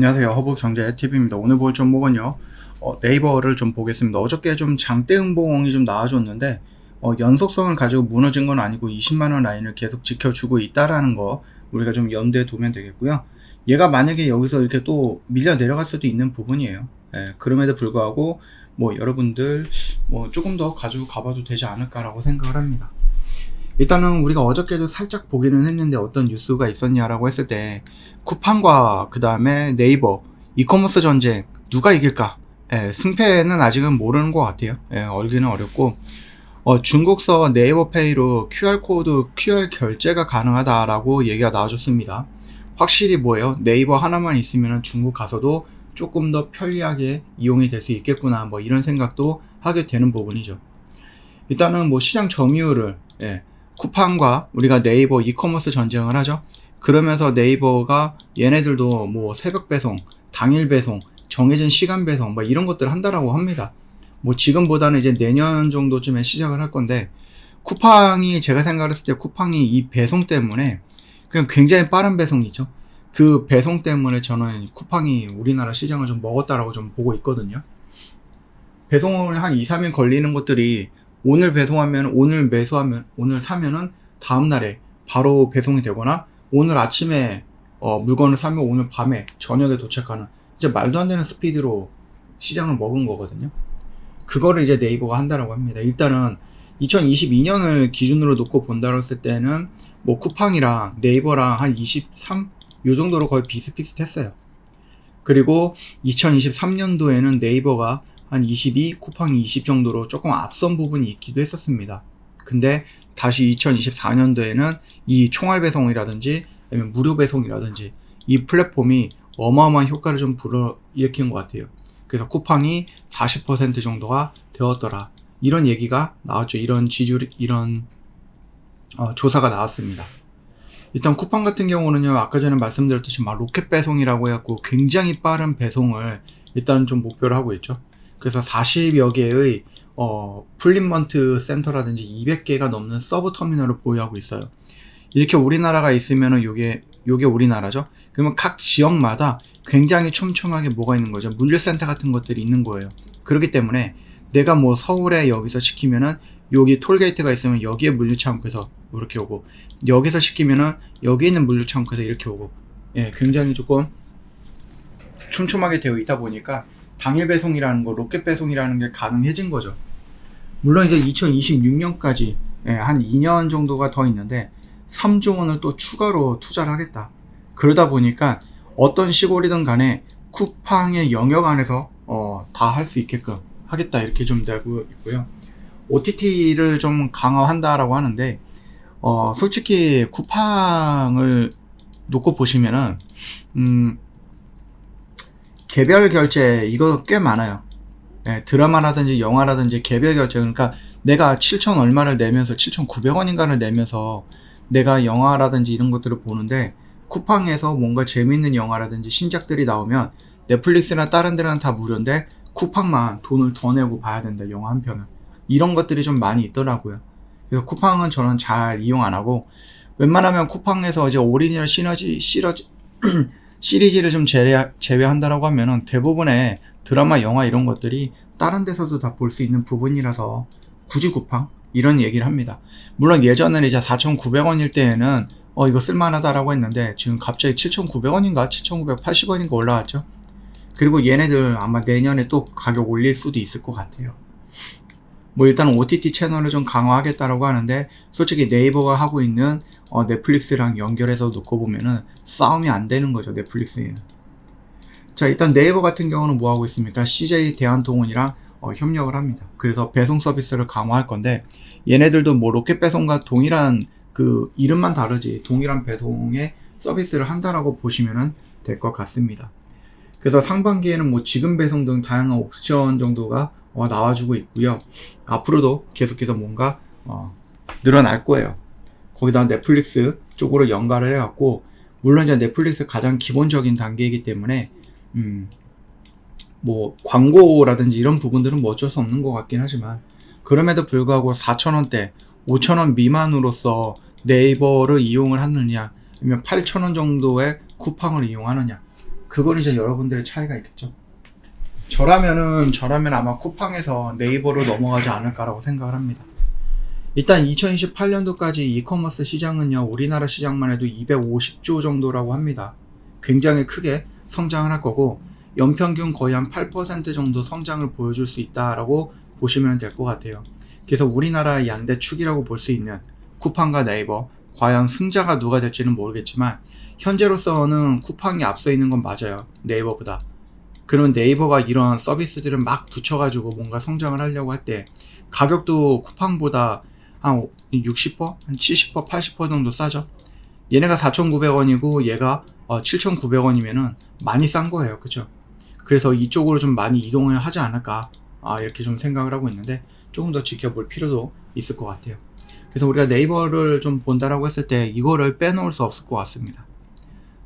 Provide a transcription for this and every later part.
안녕하세요. 허브경제TV입니다. 오늘 볼 종목은요, 네이버를 좀 보겠습니다. 어저께 좀 장대 음봉이 좀 나와줬는데, 연속성을 가지고 무너진 건 아니고 20만원 라인을 계속 지켜주고 있다라는 거, 우리가 좀 염두에 두면 되겠고요. 얘가 만약에 여기서 이렇게 또 밀려 내려갈 수도 있는 부분이에요. 예, 그럼에도 불구하고, 뭐, 여러분들, 뭐, 조금 더 가지고 가봐도 되지 않을까라고 생각을 합니다. 일단은 우리가 어저께도 살짝 보기는 했는데 어떤 뉴스가 있었냐라고 했을 때 쿠팡과 그 다음에 네이버 이커머스 전쟁 누가 이길까? 승패는 아직은 모르는 것 같아요. 얼기는 어렵고 중국서 네이버페이로 QR 결제가 가능하다라고 얘기가 나와줬습니다. 확실히 뭐예요? 네이버 하나만 있으면 중국 가서도 조금 더 편리하게 이용이 될 수 있겠구나, 뭐 이런 생각도 하게 되는 부분이죠. 일단은 뭐 시장 점유율을 쿠팡과 우리가 네이버 이커머스 전쟁을 하죠. 그러면서 네이버가 얘네들도 뭐 새벽 배송, 당일 배송, 정해진 시간 배송 뭐 이런 것들을 한다라고 합니다. 뭐 지금보다는 이제 내년 정도쯤에 시작을 할 건데, 쿠팡이 제가 생각했을 때 쿠팡이 이 배송 때문에 그냥 굉장히 빠른 배송이죠. 그 배송 때문에 저는 쿠팡이 우리나라 시장을 좀 먹었다라고 좀 보고 있거든요. 배송을 한 2, 3일 걸리는 것들이 오늘 배송하면, 오늘 매수하면, 오늘 사면은 다음날에 바로 배송이 되거나, 오늘 아침에 물건을 사면 오늘 밤에, 저녁에 도착하는, 이제 말도 안 되는 스피드로 시장을 먹은 거거든요. 그거를 이제 네이버가 한다라고 합니다. 일단은 2022년을 기준으로 놓고 본다고 했을 때는 뭐 쿠팡이랑 네이버랑 한 23? 요 정도로 거의 비슷비슷했어요. 그리고 2023년도에는 네이버가 한 22, 쿠팡이 20 정도로 조금 앞선 부분이 있기도 했었습니다. 근데 다시 2024년도에는 이 총알 배송이라든지 아니면 무료 배송이라든지 이 플랫폼이 어마어마한 효과를 좀 불어일으킨 것 같아요. 그래서 쿠팡이 40% 정도가 되었더라, 이런 얘기가 나왔죠. 이런 이런 조사가 나왔습니다. 일단 쿠팡 같은 경우는요, 아까 전에 말씀드렸듯이 막 로켓 배송이라고 해갖고 굉장히 빠른 배송을 일단 좀 목표를 하고 있죠. 그래서 40여 개의 풀리먼트 센터라든지 200개가 넘는 서브 터미널을 보유하고 있어요. 이렇게 우리나라가 있으면은 요게 우리나라죠. 그러면 각 지역마다 굉장히 촘촘하게 뭐가 있는 거죠. 물류센터 같은 것들이 있는 거예요. 그렇기 때문에 내가 뭐 서울에 여기서 시키면은 여기 톨게이트가 있으면 여기에 물류창고에서 이렇게 오고, 여기서 시키면은 여기 있는 물류창고에서 이렇게 오고, 굉장히 조금 촘촘하게 되어 있다 보니까 당일 배송이라는 거, 로켓 배송이라는 게 가능해진 거죠. 물론 이제 2026년까지 한 2년 정도가 더 있는데 3조 원을 또 추가로 투자를 하겠다. 그러다 보니까 어떤 시골이든 간에 쿠팡의 영역 안에서 다 할 수 있게끔 하겠다, 이렇게 좀 되고 있고요. OTT를 좀 강화한다라고 하는데, 솔직히 쿠팡을 놓고 보시면은 개별 결제 이거 꽤 많아요. 드라마라든지 영화라든지 개별 결제, 그러니까 내가 7천 얼마를 내면서 7,900원인가를 내면서 내가 영화라든지 이런 것들을 보는데, 쿠팡에서 뭔가 재밌는 영화라든지 신작들이 나오면 넷플릭스나 다른 데는 다 무료인데 쿠팡만 돈을 더 내고 봐야 된다, 영화 한 편을. 이런 것들이 좀 많이 있더라고요. 그래서 쿠팡은 저는 잘 이용 안 하고, 웬만하면 쿠팡에서 이제 오리지널 시리즈를 좀 제외한다라고 하면은 대부분의 드라마, 영화 이런 것들이 다른 데서도 다 볼 수 있는 부분이라서 굳이 쿠팡? 이런 얘기를 합니다. 물론 예전에는 이제 4,900원일 때에는 이거 쓸만하다라고 했는데 지금 갑자기 7,900원인가 7,980원인가 올라왔죠. 그리고 얘네들 아마 내년에 또 가격 올릴 수도 있을 것 같아요. 뭐 일단 OTT 채널을 좀 강화하겠다라고 하는데, 솔직히 네이버가 하고 있는 넷플릭스랑 연결해서 놓고 보면은 싸움이 안 되는 거죠, 넷플릭스에는. 자, 일단 네이버 같은 경우는 뭐 하고 있습니까? CJ 대한통운이랑 협력을 합니다. 그래서 배송 서비스를 강화할 건데, 얘네들도 뭐 로켓 배송과 동일한, 그 이름만 다르지 동일한 배송의 서비스를 한다라고 보시면 될 것 같습니다. 그래서 상반기에는 뭐 지금 배송 등 다양한 옵션 정도가 나와주고 있고요. 앞으로도 계속해서 뭔가 늘어날 거예요. 거기다 넷플릭스 쪽으로 연관을 해갖고, 물론 이제 넷플릭스 가장 기본적인 단계이기 때문에 뭐 광고라든지 이런 부분들은 뭐 어쩔 수 없는 것 같긴 하지만, 그럼에도 불구하고 4,000원대 5,000원 미만으로서 네이버를 이용을 하느냐, 아니면 8,000원 정도의 쿠팡을 이용하느냐, 그건 이제 여러분들의 차이가 있겠죠. 저라면 아마 쿠팡에서 네이버로 넘어가지 않을까라고 생각을 합니다. 일단 2028년도까지 이커머스 시장은요, 우리나라 시장만 해도 250조 정도라고 합니다. 굉장히 크게 성장을 할 거고, 연평균 거의 한 8% 정도 성장을 보여줄 수 있다라고 보시면 될 것 같아요. 그래서 우리나라의 양대축이라고 볼 수 있는 쿠팡과 네이버, 과연 승자가 누가 될지는 모르겠지만 현재로서는 쿠팡이 앞서 있는 건 맞아요. 네이버보다. 그러면 네이버가 이런 서비스들을 막 붙여가지고 뭔가 성장을 하려고 할 때 가격도 쿠팡보다 한 60%? 한 70%? 80% 정도 싸죠. 얘네가 4,900원이고 얘가 7,900원이면은 많이 싼 거예요. 그쵸? 그래서 이쪽으로 좀 많이 이동을 하지 않을까, 이렇게 좀 생각을 하고 있는데, 조금 더 지켜볼 필요도 있을 것 같아요. 그래서 우리가 네이버를 좀 본다라고 했을 때 이거를 빼놓을 수 없을 것 같습니다.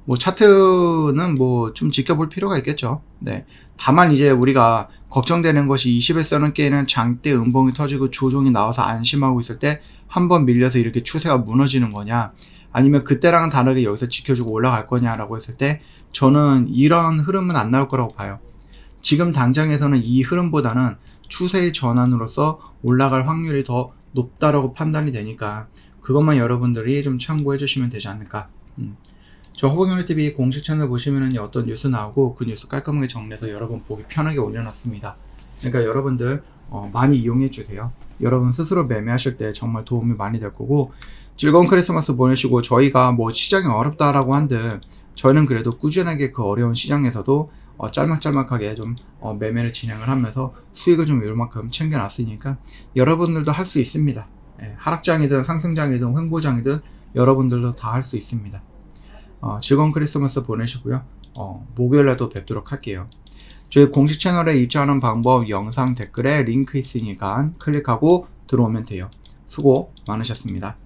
뭐 차트는 뭐 좀 지켜볼 필요가 있겠죠. 네. 다만 이제 우리가 걱정되는 것이 21선은께는 장대 음봉이 터지고 조종이 나와서 안심하고 있을 때 한번 밀려서 이렇게 추세가 무너지는 거냐, 아니면 그때랑은 다르게 여기서 지켜주고 올라갈 거냐라고 했을 때 저는 이런 흐름은 안 나올 거라고 봐요. 지금 당장에서는 이 흐름보다는 추세의 전환으로서 올라갈 확률이 더 높다라고 판단이 되니까 그것만 여러분들이 좀 참고해 주시면 되지 않을까. 저 허벅영리TV 공식 채널 보시면은 어떤 뉴스 나오고 그 뉴스 깔끔하게 정리해서 여러분 보기 편하게 올려놨습니다. 그러니까 여러분들 많이 이용해 주세요. 여러분 스스로 매매하실 때 정말 도움이 많이 될 거고, 즐거운 크리스마스 보내시고, 저희가 뭐 시장이 어렵다라고 한들 저희는 그래도 꾸준하게 그 어려운 시장에서도 짤막짤막하게 좀 매매를 진행을 하면서 수익을 좀 요만큼 챙겨놨으니까 여러분들도 할 수 있습니다. 하락장이든 상승장이든 횡보장이든 여러분들도 다 할 수 있습니다. 즐거운 크리스마스 보내시고요. 목요일날도 뵙도록 할게요. 저희 공식 채널에 입장하는 방법 영상 댓글에 링크 있으니까 클릭하고 들어오면 돼요. 수고 많으셨습니다.